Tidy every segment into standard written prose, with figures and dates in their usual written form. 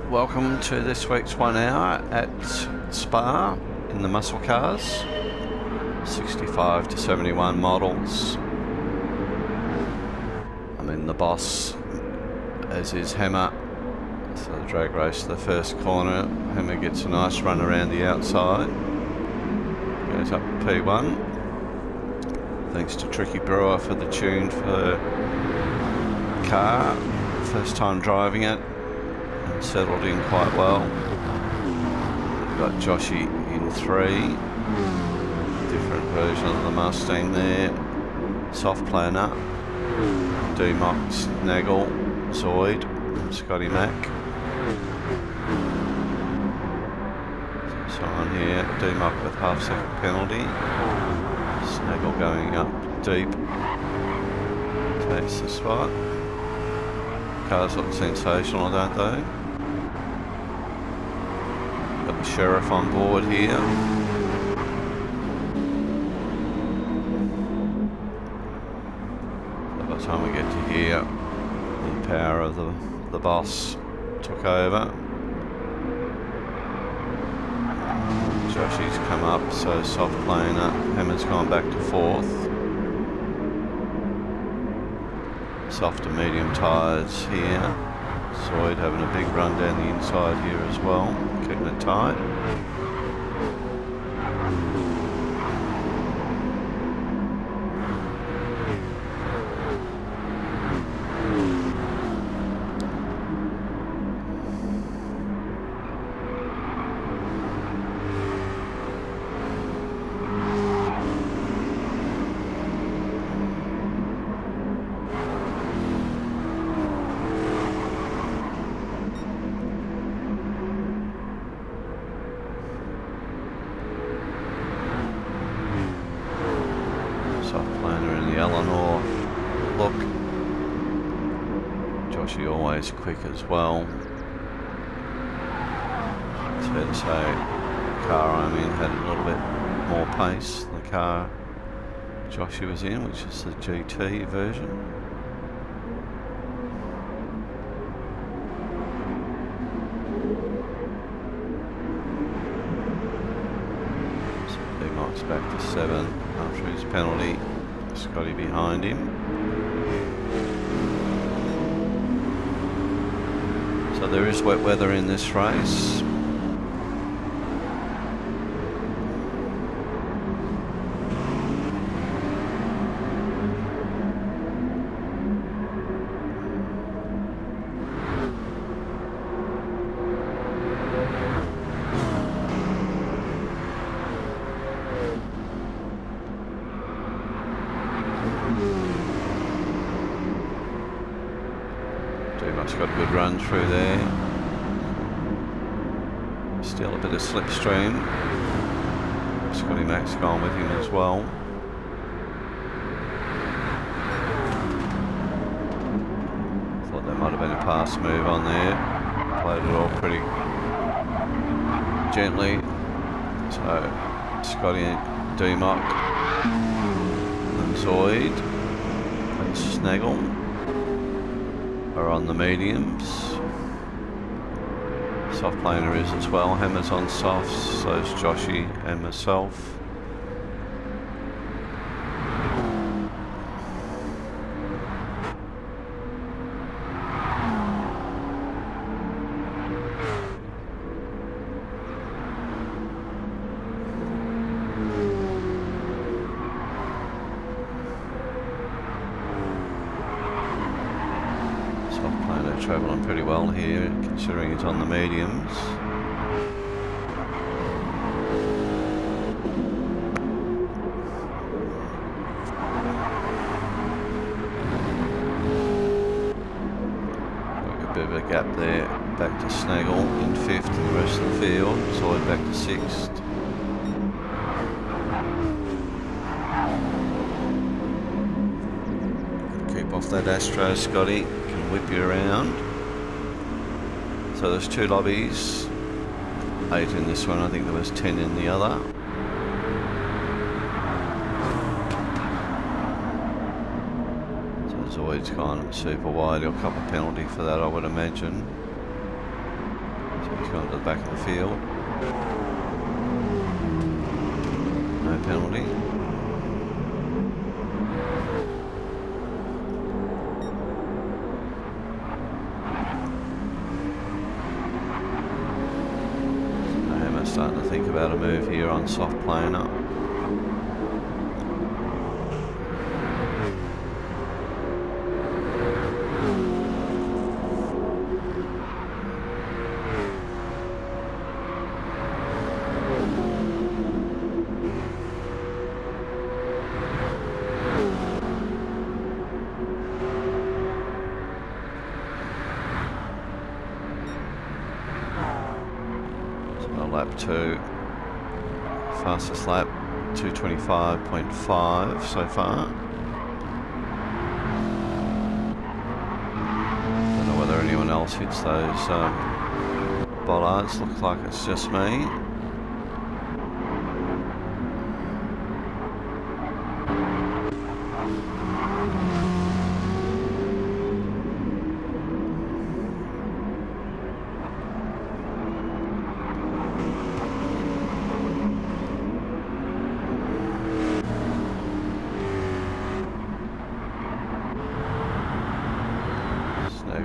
Welcome to this week's 1 hour at Spa in the muscle cars, 65 to 71 models. I'm in the Boss, as is Hammer. So the drag race to the first corner. Hammer gets a nice run around the outside, goes up to P1. Thanks to Tricky Brewer for the tune for her car. First time driving it. Settled in quite well. We've got Joshy in 3. Different version of the Mustang there. Soft planer. D-Mox, Nagel, Zoid, Scotty Mac. So on here, D-Mox with half-second penalty. Snaggle going up deep. Takes the spot. Cars look sensational, don't they? Got the Sheriff on board here. By the time we get to here, the power of the Boss took over. Joshy's come up, so soft planer. Hammer's gone back to 4th. Soft to medium tyres here. Zoid having a big run down the inside here as well, keeping it tight. Quick as well. It's fair to say the car I'm in had a little bit more pace than the car Joshy was in, which is the GT version. So D-Mox back to 7 after his penalty. Scotty behind him. So there is wet weather in this race. D-Mox got a good run through there. Still a bit of slipstream. Scotty Mac's gone with him as well. Thought there might have been a pass move on there. Played it all pretty gently. So Scotty and D-Mox and Zoid and Snaggle are on the mediums. Soft planer is as well. Hammer's on softs, so is Joshy and myself. Travelling pretty well here, considering it's on the mediums. Got a bit of a gap there. Back to Snaggle in 5th and the rest of the field. Zoid back to 6th. off that Astro, Scotty. Can whip you around. So there's 2 lobbies. 8 in this one. I think there was 10 in the other. So Zoid's gone super wide. He'll cop a penalty for that, I would imagine. So he's gone to the back of the field. No penalty. Starting to think about a move here on soft planer. Lap 2, fastest lap 2:25.5 so far. Don't know whether anyone else hits those bollards. Looks like it's just me.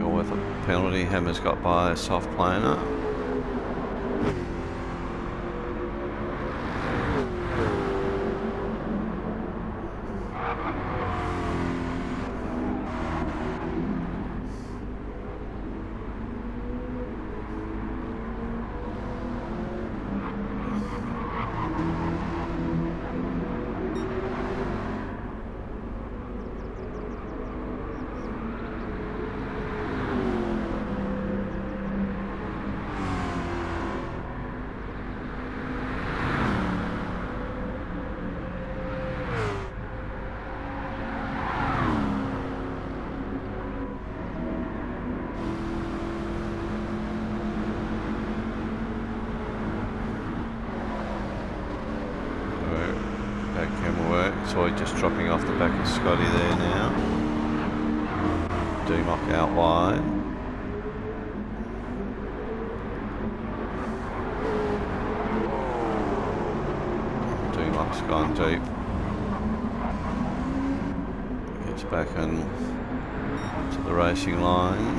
With a penalty, Hammer's got by a soft planer. Zoid just dropping off the back of Scotty there now. D-Mock out wide. D-Mock's gone deep. Gets back in to the racing line.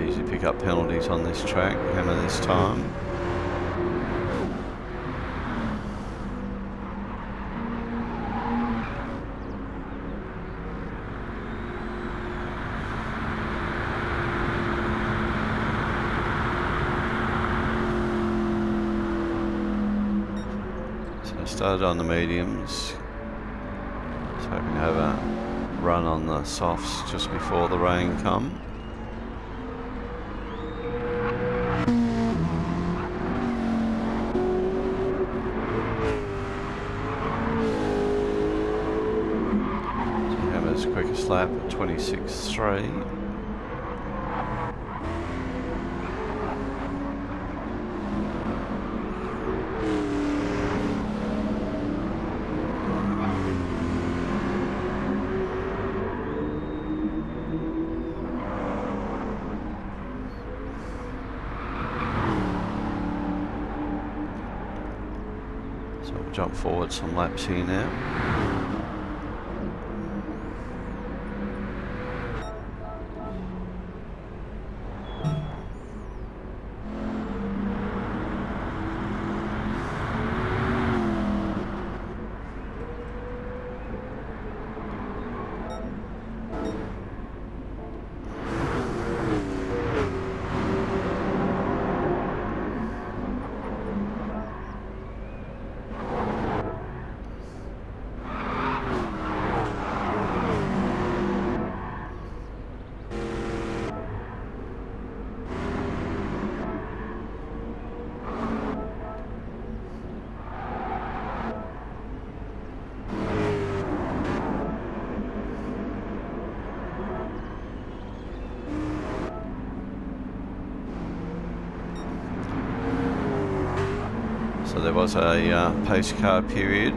Easy pick up penalties on this track, Hammer this time. Started on the mediums, just hoping to have a run on the softs just before the rain come. So Hammer's quickest lap at 26.3. So we'll jump forward some laps here now. So there was a pace car period.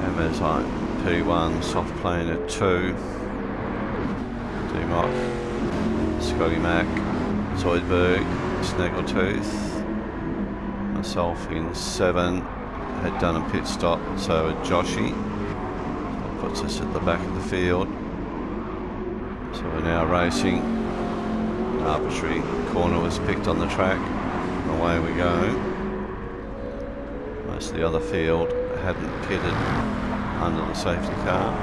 Hammer's like P1, soft plane at 2. D-Mock, Scotty Mac, Zoidberg, Snaggletooth. Myself in 7. Had done a pit stop, so had Joshy. That puts us at the back of the field. So we're now racing. An arbitrary corner was picked on the track. And away we go. Most of the other field hadn't pitted under the safety car.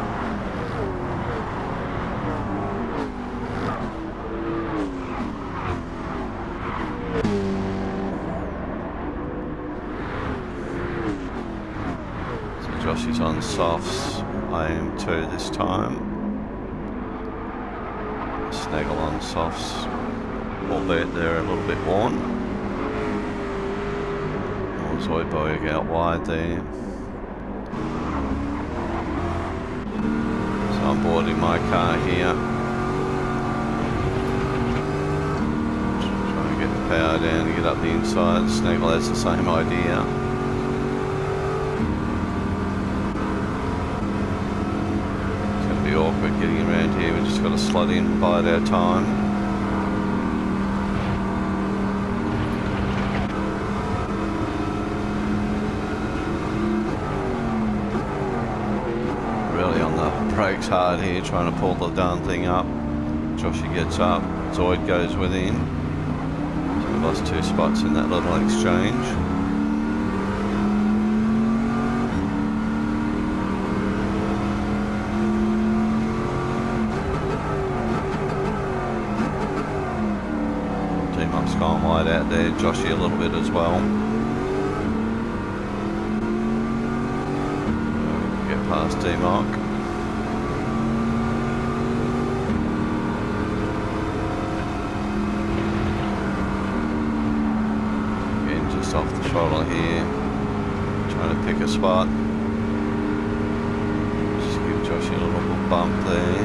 So Joshy's on softs. I am too this time. Snaggle on softs, albeit they're a little bit worn. Zoidberg out wide there. So I'm boarding my car here. Trying to get the power down to get up the inside. Snaggle has the same idea. It's going to be awkward getting around here. We've just got to slot in and bide our time. Brakes hard here, trying to pull the darn thing up. Joshy gets up, Zoid goes with him. So we've lost 2 spots in that little exchange. D-Mock's gone wide out there, Joshy a little bit as well. Get past D-Mock. Off the throttle here, trying to pick a spot. Just give Joshy a little bump there.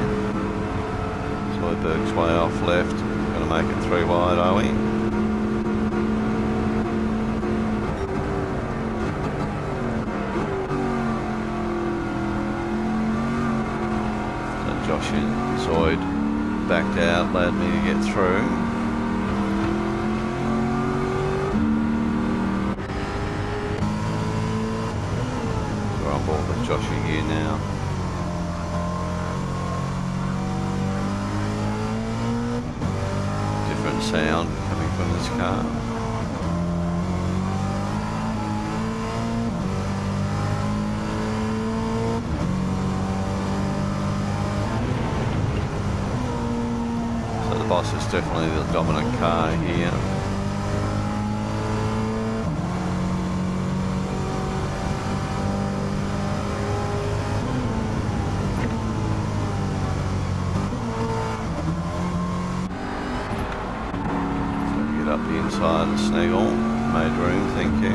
Zoidberg's way off left. Going to make it 3 wide, are we? So Joshy and Zoid backed out, allowed me to get through. Joshy here now. Different sound coming from this car. So the Boss is definitely the dominant car here. Up the inside of Snaggle, made room, thank you.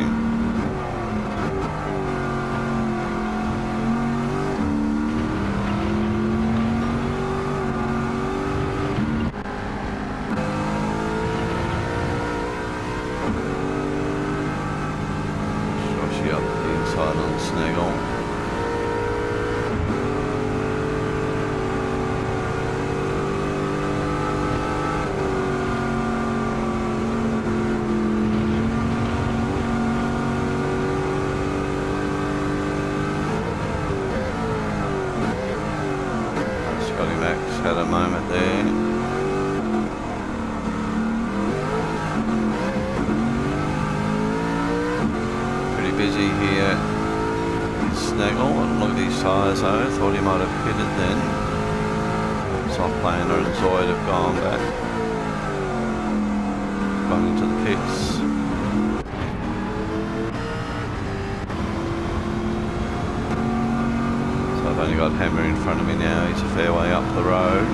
Joshy up the inside on Snaggle. Had a moment there. Pretty busy here. Snaggle, look at these tyres though. Thought he might have pitted then. Soft planer and Zoid have gone back. Gone into the pits. I've only got Hammer in front of me now, he's a fair way up the road.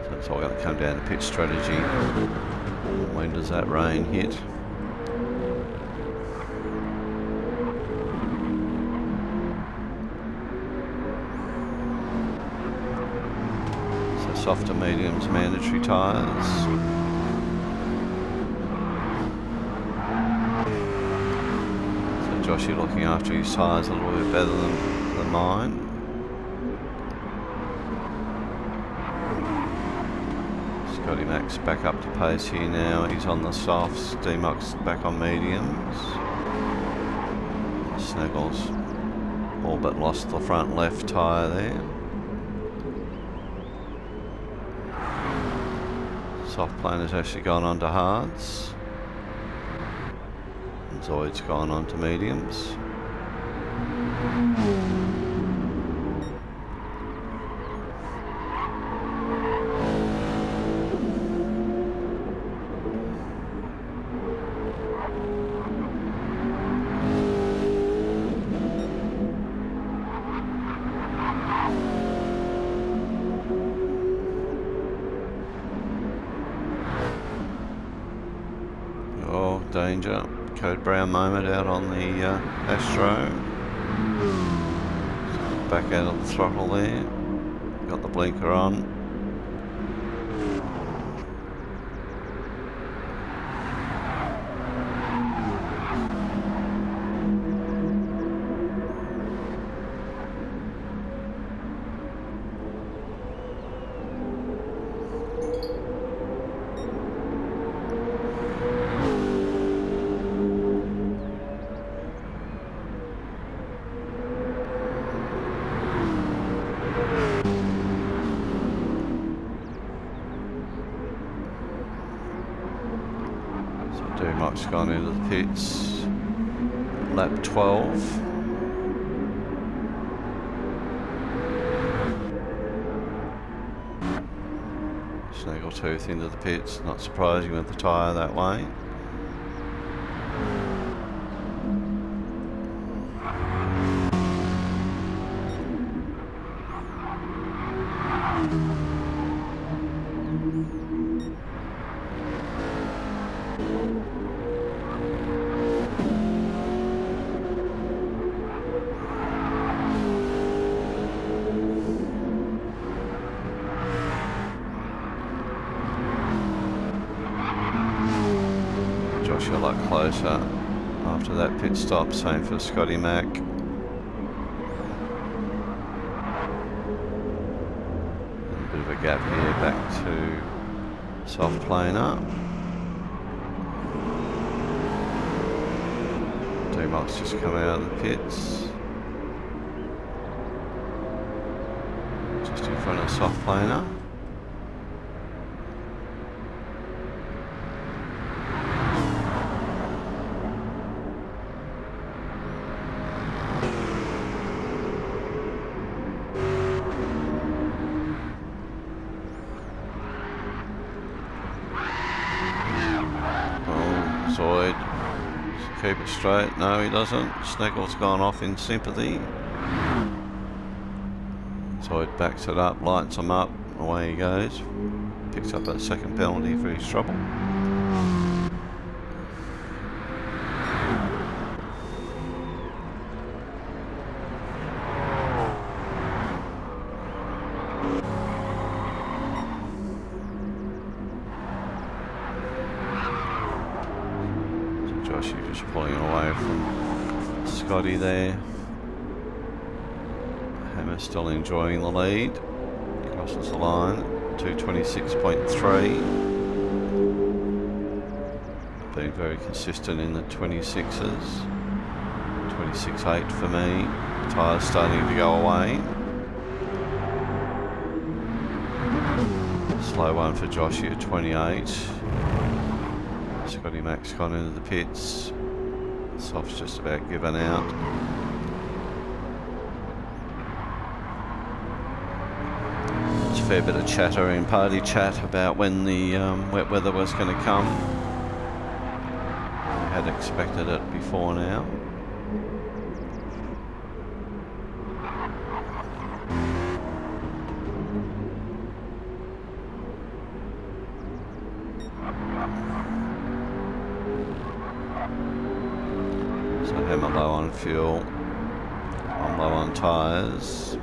So it's all going to come down to pit strategy. When does that rain hit? Softer mediums mandatory tyres. So Joshy looking after his tyres a little bit better than mine. Scotty Max back up to pace here now. He's on the softs. D-Mox back on mediums. Snaggle's all but lost the front left tyre there. Soft plane has actually gone on to hards. And Zoid's gone on to mediums. Danger. Code Brown moment out on the Astro. Back out of the throttle there. Got the blinker on. D-Mox gone into the pits. Lap 12. Snaggletooth into the pits. Not surprising with the tyre that way. A lot closer after that pit stop. Same for Scotty Mac. A bit of a gap here back to soft planer. D-Mox just come out of the pits. Just in front of soft planer. Zoid, keep it straight. No, he doesn't. Snaggle's gone off in sympathy. Zoid backs it up, lights him up, away he goes. Picks up that second penalty for his trouble. Joshy just pulling away from Scotty there. Hammer still enjoying the lead. Crosses the line, 226.3. Been very consistent in the 26s. 26.8 for me. Tyres starting to go away. Slow one for Joshy at 28. Scotty Mac's gone into the pits. Soft's just about given out. There's a fair bit of chatter in party chat about when the wet weather was going to come. I had expected it before now. So Hammer low on fuel, I'm low on tyres.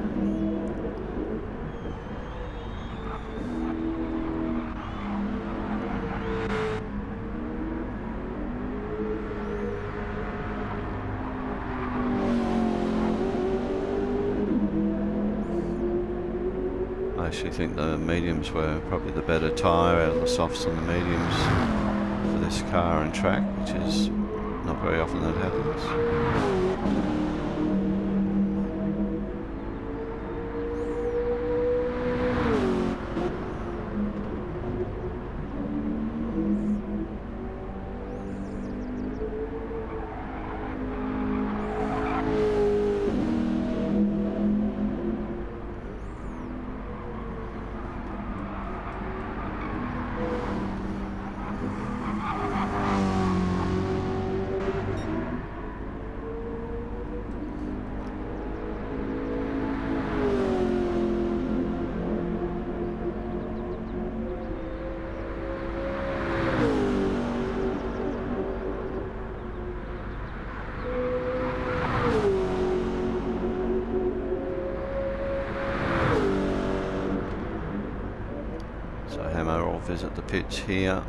actually think the mediums were probably the better tyre out of the softs and the mediums for this car and track, which is not very often that happens. So Hammer will visit the pits here.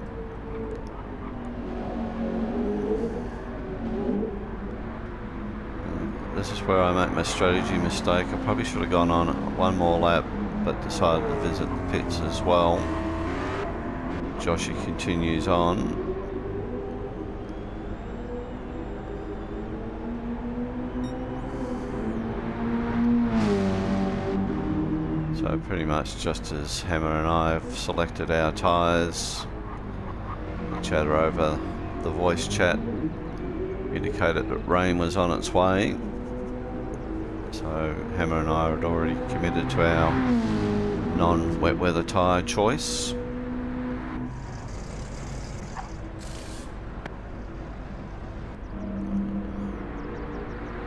This is where I make my strategy mistake. I probably should have gone on one more lap, but decided to visit the pits as well. Joshy continues on. So pretty much just as Hammer and I have selected our tyres, the chatter over the voice chat indicated that rain was on its way. So Hammer and I had already committed to our non-wet weather tyre choice. So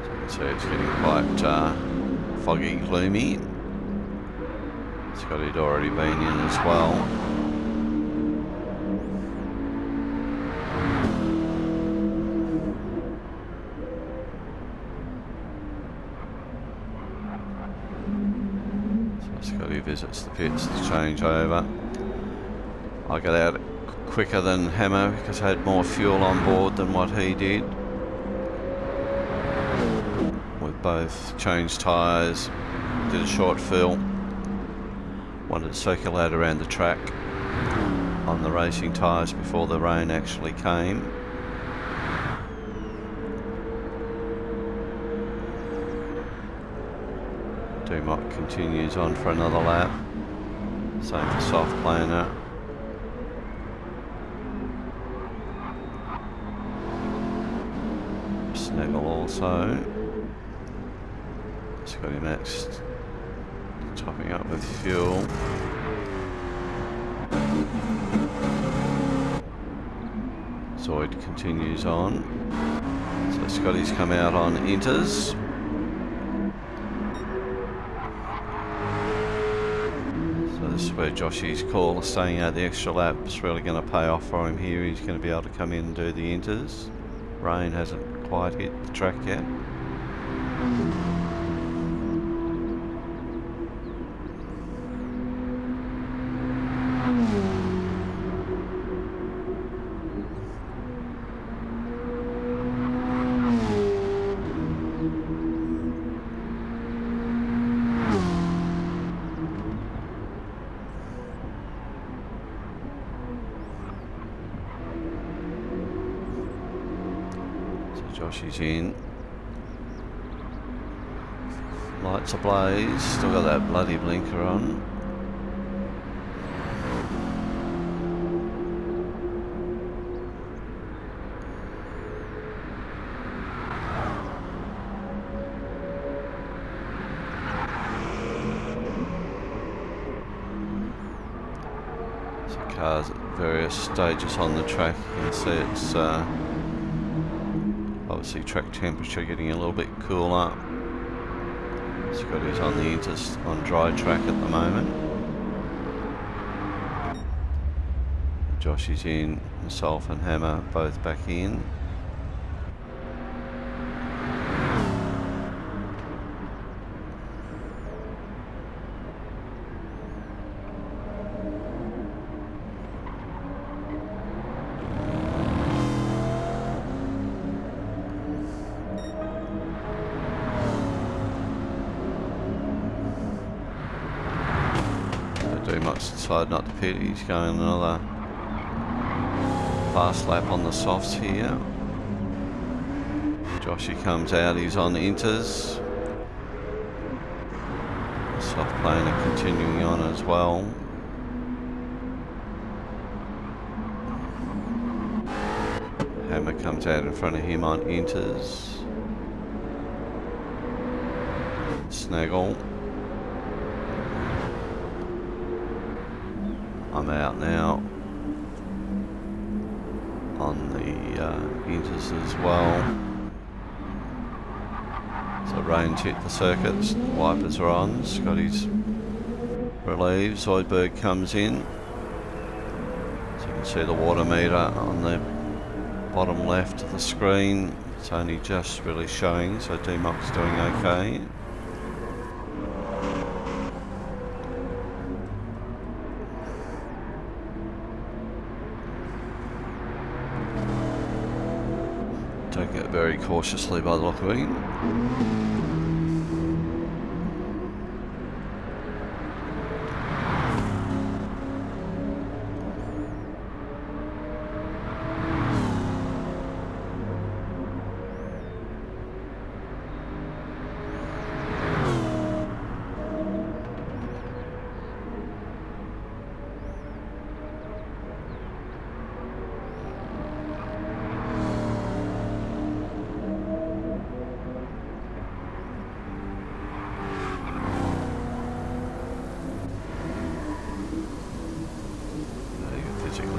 you can see it's getting quite foggy, gloomy. Scotty'd already been in as well. Scotty visits the pits to change over. I got out quicker than Hammer because I had more fuel on board than what he did. We both changed tyres, did a short fill, wanted to circulate around the track on the racing tyres before the rain actually came. Dumont continues on for another lap. Same for Soft Planer. Snaggle also. Scotty Max topping up with fuel. Zoid continues on. So Scotty's come out on inters. This is where Joshy's call of staying out the extra lap is really going to pay off for him here. He's going to be able to come in and do the inters. Rain hasn't quite hit the track yet. Joshy's in. Lights ablaze. Still got that bloody blinker on. So cars at various stages on the track. You can see it's obviously track temperature getting a little bit cooler. Scotty's on the inters on dry track at the moment. Josh is in, himself and Hammer both back in. D-Mox decided not to pit. He's going another fast lap on the softs here. Joshy comes out, he's on inters. Soft planer continuing on as well. Hammer comes out in front of him on inters. Snaggle. I'm out now on the inters as well. So rain's hit the circuits, wipers are on, Scotty's relieved, Zoidberg comes in. So you can see the water meter on the bottom left of the screen. It's only just really showing, so D-Mock's doing okay. Take it very cautiously by the look of it.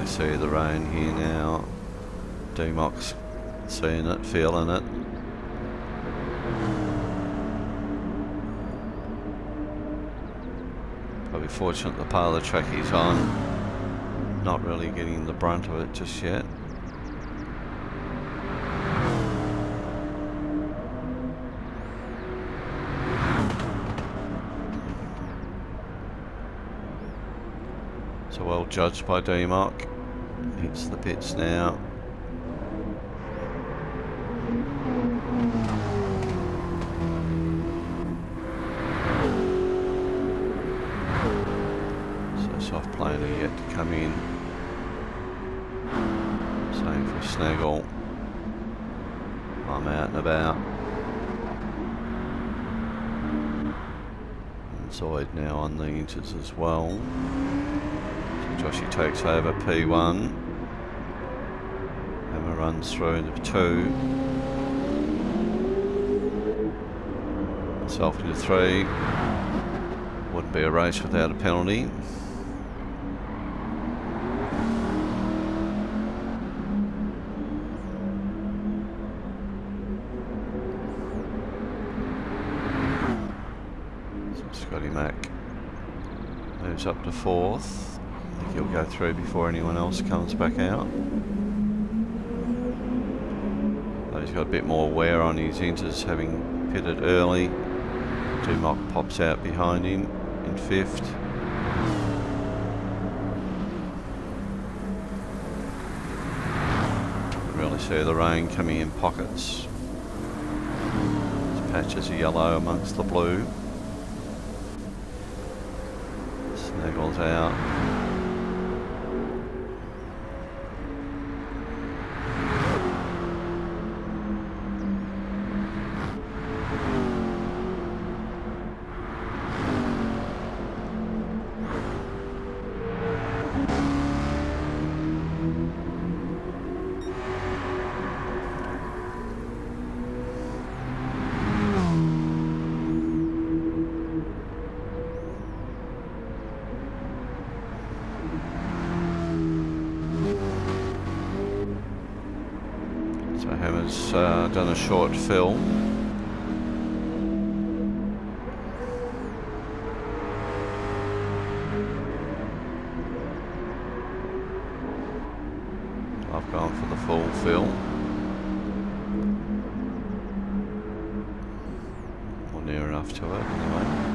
See the rain here now. D-Mock's seeing it, feeling it. Probably fortunate the part of the track he's on, not really getting the brunt of it just yet. So well judged by D-Mock. Hits the pits now. So soft planer yet to come in. Same for Snaggle. I'm out and about. And Zoid now on the inters as well. So Joshy takes over P1. Hammer runs through into 2. Self into 3. Wouldn't be a race without a penalty. So Scotty Mac moves up to 4th. I think he'll go through before anyone else comes back out. He's got a bit more wear on his inters, having pitted early. D-Mock pops out behind him in 5th. Really see the rain coming in pockets. There's patches of yellow amongst the blue. Snaggle's out. So Hammer's done a short fill. I've gone for the full fill. Or near enough to it anyway.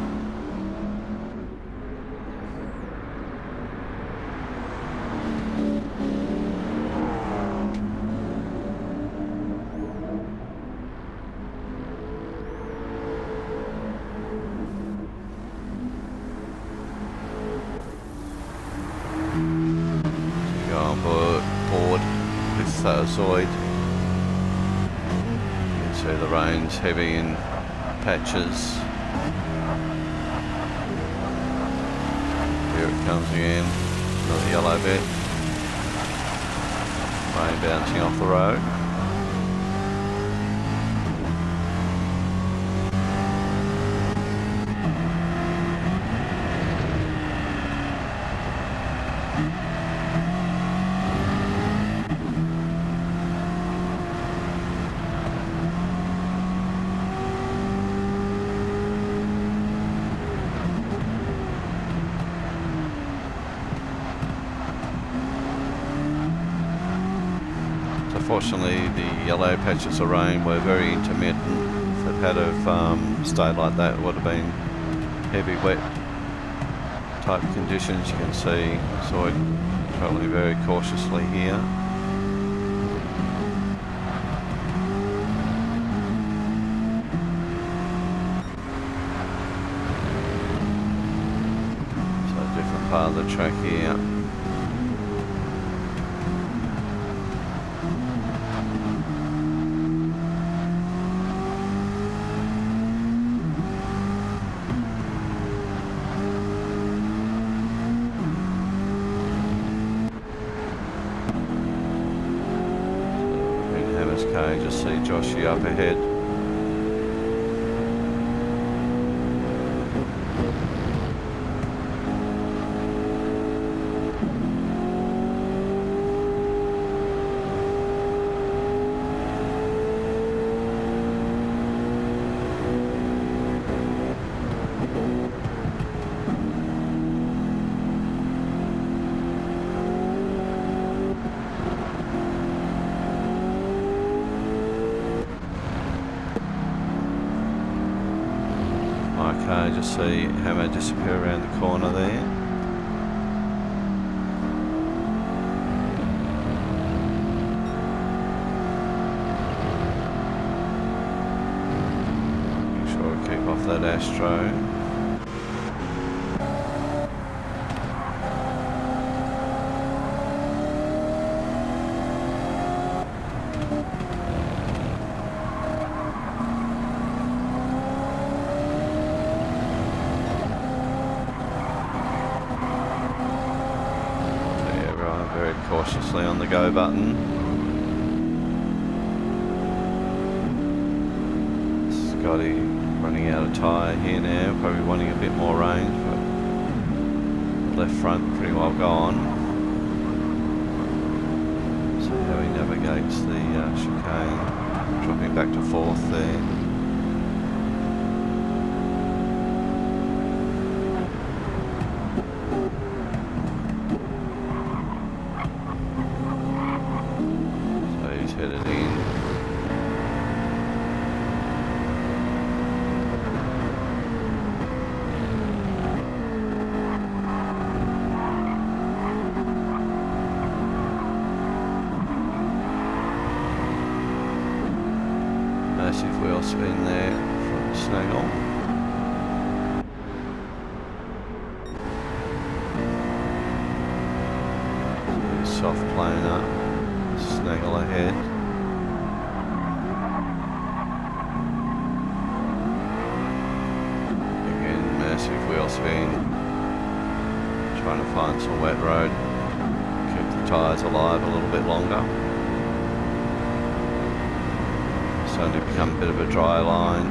Zoid. You can see the rain's heavy in patches. Here it comes again, another yellow bit. Rain bouncing off the road. Unfortunately, the yellow patches of rain were very intermittent. If it had have stayed like that, it would have been heavy, wet type conditions. You can see Zoid travelling very cautiously here. So a different part of the track here. Just see Joshy up ahead. Okay, just see Hammer disappear around the corner there. Make sure we keep off that Astro. Cautiously on the go button. Scotty running out of tyre here now, probably wanting a bit more range, but left front pretty well gone. See how he navigates the chicane, dropping back to fourth there. Headed in. Massive wheel spin there from Snaggle. Soft plane up, Snaggle ahead. Wheel spin, trying to find some wet road, keep the tyres alive a little bit longer. Starting to become a bit of a dry line.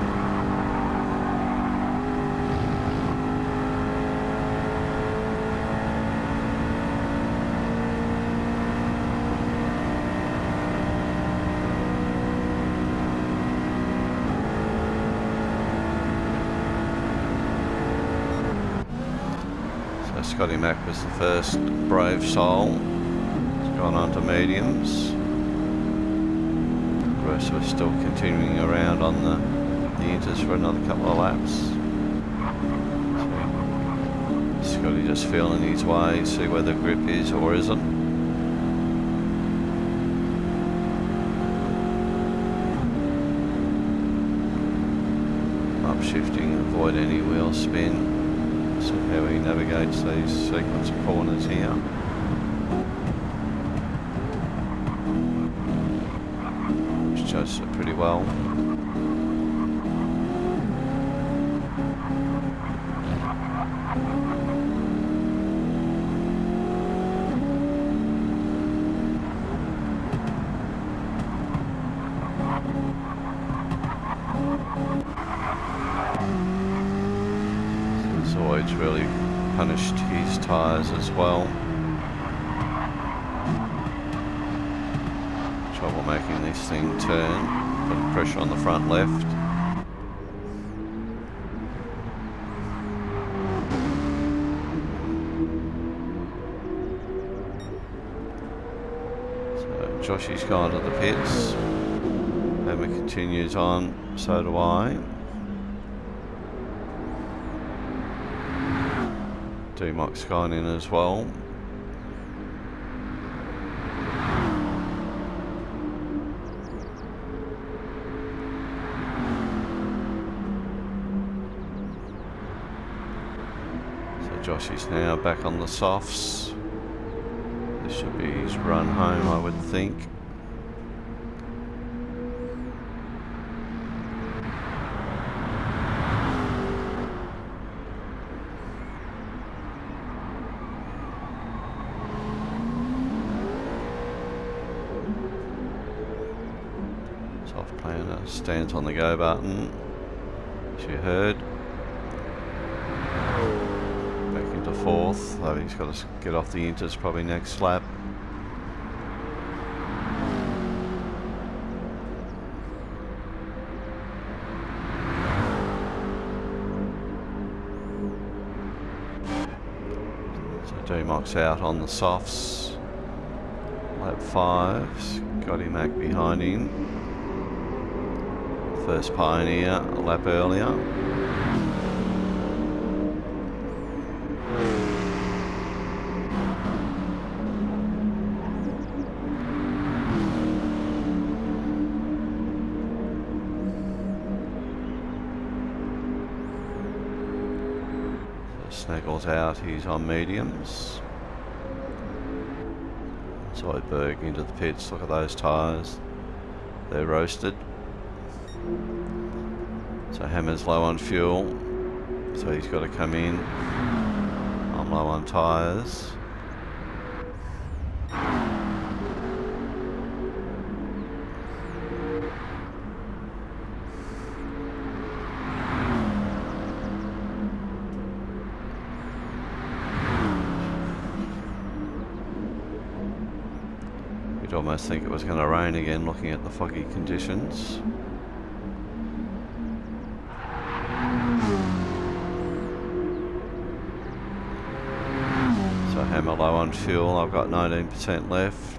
Scotty Mack was the first brave soul. He's gone on to mediums. The rest of us still continuing around on the inters for another couple of laps. So Scotty just feeling his way, see where the grip is or isn't. Upshifting, avoid any wheel spin. So how he navigates these sequence of corners here. judged it pretty well. Zoid's really punished his tyres as well. Trouble making this thing turn, putting pressure on the front left. So Joshy's gone to the pits. Emma continues on, so do I. D-Moc's gone in as well. Josh is now back on the softs. This should be his run home, I would think. Soft planer stands on the go button, as you heard. Fourth, though he's got to get off the inters probably next lap. So D-Moc's out on the softs. Lap 5, Scotty Mac behind him. First Pioneer a lap earlier. Snaggle's out, he's on mediums. Zoidberg into the pits, look at those tyres. They're roasted. So Hammer's low on fuel, so he's got to come in. I'm low on tyres. You'd almost think it was going to rain again looking at the foggy conditions. So Hammer low on fuel, I've got 19% left.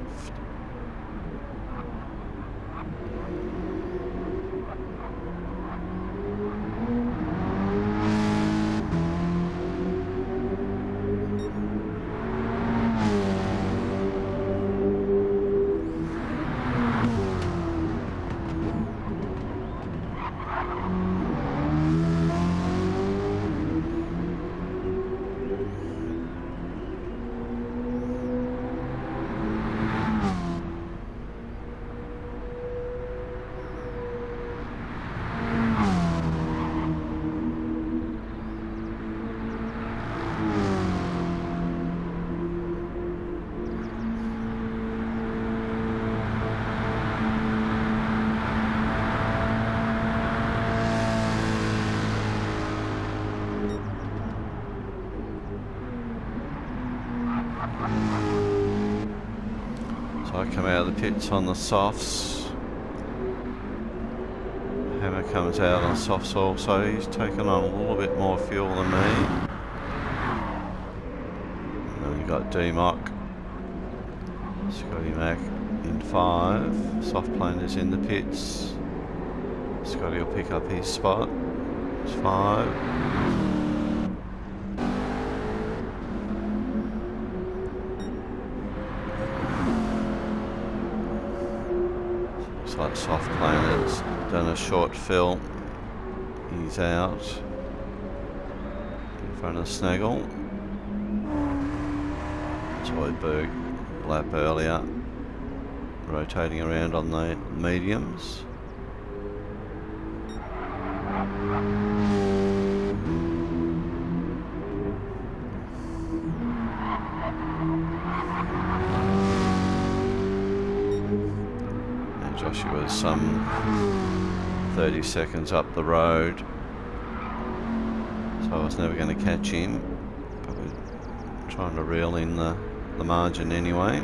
So I come out of the pits on the softs. Hammer comes out on softs also. He's taken on a little bit more fuel than me. And then we got D-Moc. Scotty Mac in 5. Soft planers in the pits. Scotty will pick up his spot. It's 5. Like soft planer's done a short fill. He's out in front of Snaggle. Zoidberg lap earlier, rotating around on the mediums. was some 30 seconds up the road, so I was never going to catch him, but we're trying to reel in the margin anyway.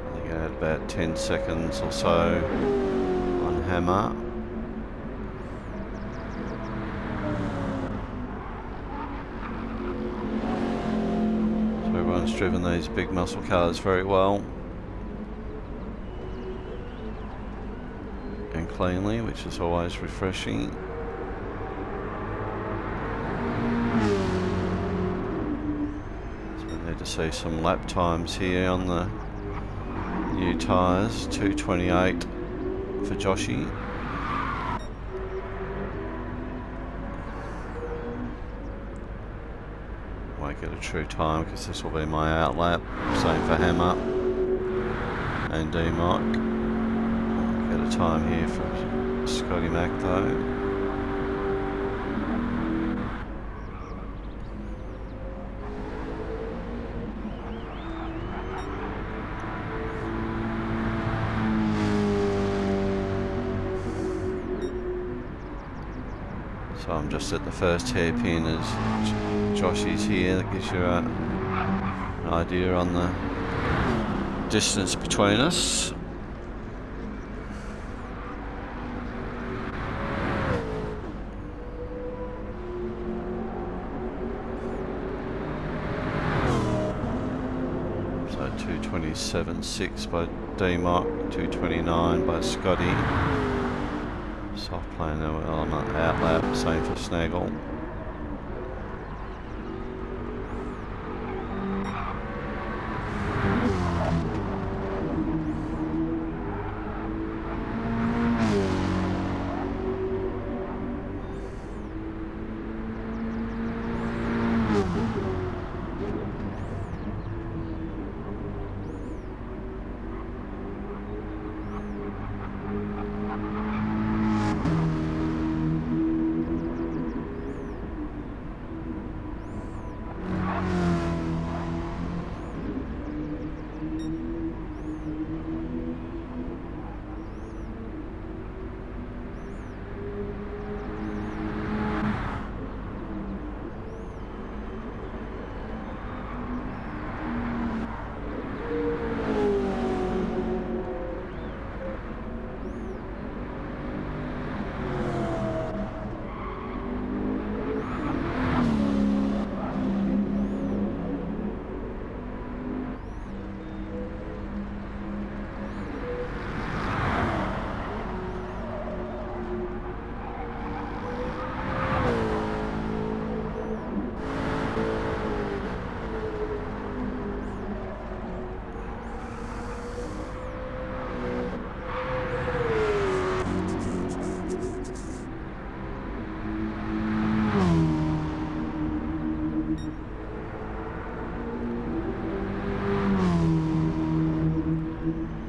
I think I had about 10 seconds or so on Hammer. So everyone's driven these big muscle cars very well and cleanly, which is always refreshing. So we need to see some lap times here on the new tyres. 2:28 for Joshy. Won't get a true time because this will be my outlap. Same for Hammer and D-Mock. Get a time here for Scotty Mac though. So I'm just at the first hairpin as Joshy's here. That gives you an idea on the distance between us. So 2:27.6 by D-Mock, 2:29 by Scotty. Soft plane element outlap, same for Snaggle.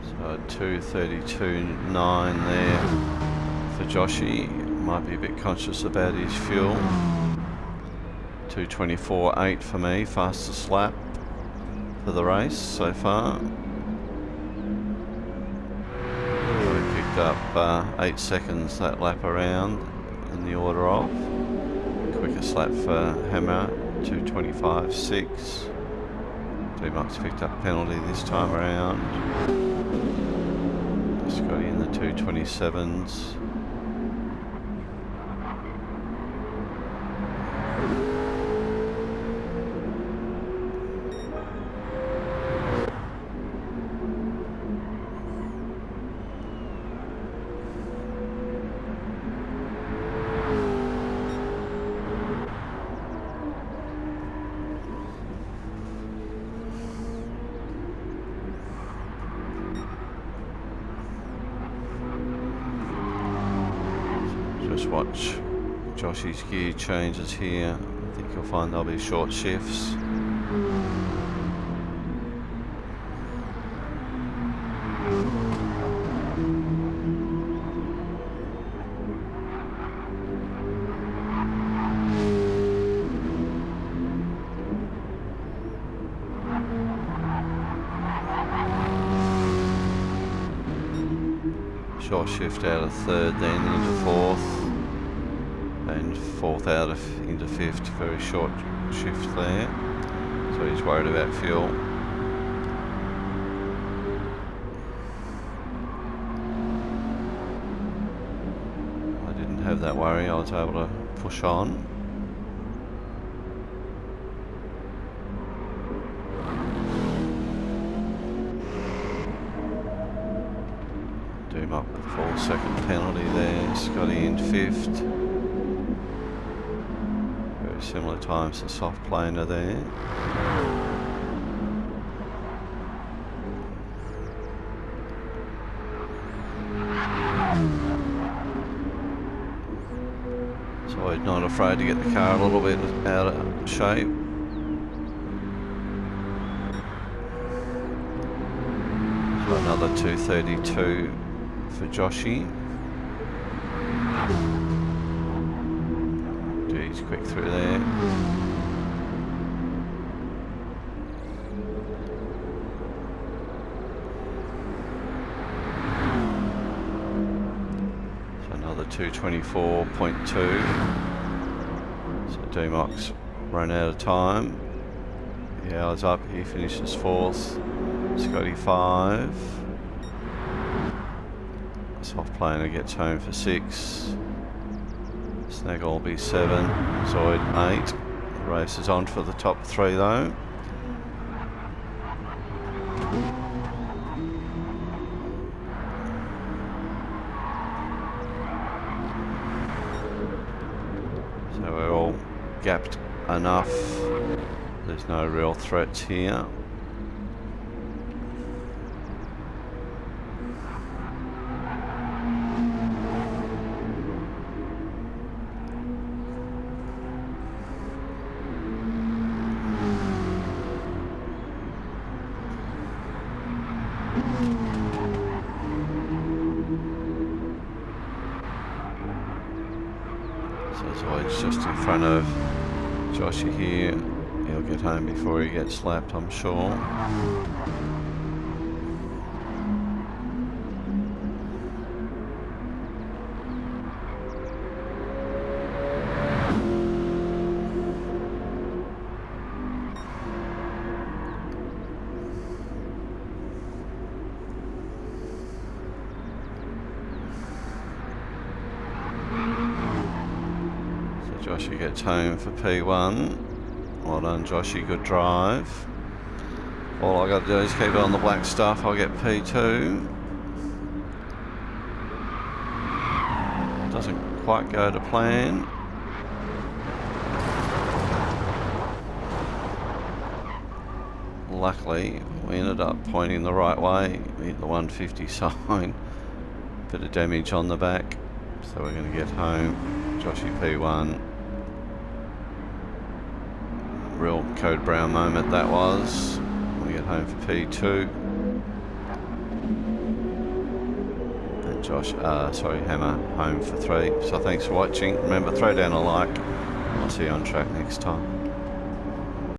So 2:32.9 there for Joshy. Might be a bit conscious about his fuel. 2:24.8 for me, fastest lap for the race so far. We picked up 8 seconds that lap around in the order of. Quickest lap for Hammer, 2:25.6. D-Mock's picked up penalty this time around. Scotty in the 2:27s. Just watch Joshy's gear changes here. I think you'll find there'll be short shifts. Short shift out of third, then into fourth, and fourth out of into fifth. Very short shift there. So he's worried about fuel. I didn't have that worry. I was able to push on. Doom up the 4-second penalty there. Scotty in fifth. Very similar times to soft planer there. So I'm not afraid to get the car a little bit out of shape. So another 232 for Joshy. He's quick through there. So another 224.2. So Demox run out of time. The hour's up. He finishes fourth. Scotty 5. Soft planer gets home for 6. Snaggle will be 7. Zoid 8. The race is on for the top 3 though. So we're all gapped enough. There's no real threats here. So Zoid's just in front of Joshy here. He'll get home before he gets slapped, I'm sure. Joshy gets home for P1. Well done, Joshy, good drive. All I got to do is keep it on the black stuff. I'll get P2. Doesn't quite go to plan. Luckily, we ended up pointing the right way. We hit the 150 sign. Bit of damage on the back. So we're going to get home. Joshy P1. Real Code Brown moment that was. We get home for P2. And Hammer home for 3. So thanks for watching. Remember, throw down a like. I'll see you on track next time.